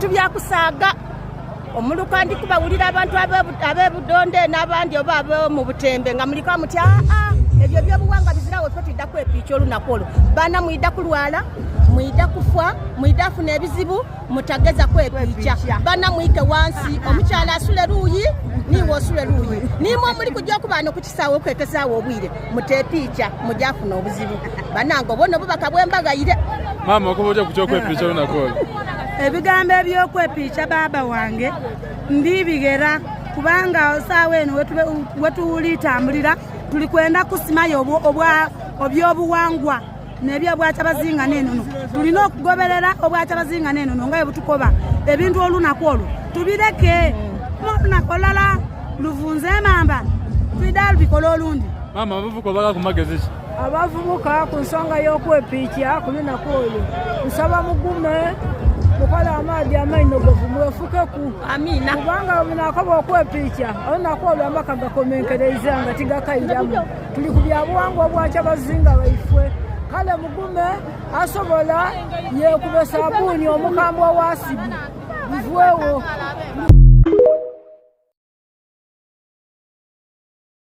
Tubyakusaaga omuluka ndi kubawulira abantu ab'ebudonde n'abandi oba mu butembe nga mulika muti ebyo byobuwanga bizirawo ffe tudda kwepiica olunaku olwo baana mwidda kulwala mwidda kufa mwidda funa ebizibu mutageza kwepiica baana mwike wansi omukyala asule luuyi niwe osule luuyi nimwe omuli kujja okubaana okukisaawo okwekesaawo obwire mutepiica mujja funa obuzibu banange obwona obubaka bwembagayire maama okuba ojja kutya okwepiica olunaku olwo ebigambo ebyokwepiica baba wange ndibigera kubanga osaawa eno wetuwulitambulira tuli kwenda kusimayo obyobuwangwa nebyobwakyabazinga n'enono tulina okugoberera obwakyabazinga n'enono nga bwebutukoba ebintu olunaku olwo tubireke olunaku olala luvunze emamba twidda lubikola olundi. Maama abavubuka obaga ku magezi ki? Abavubuka ku nsonga y'okwepiica ku lunaku olwo nsaba mugume mukola amaadi amainogovu mwefukeku amina kubanga munakoba okwepiica olunaku olwo amaka gakomenkereza nga tigakairamu tuli ku byabuwangwa obwakyabazinga baifwe kale mugume asobola yekube sabuuni omukambwe wa sibu bivwewo.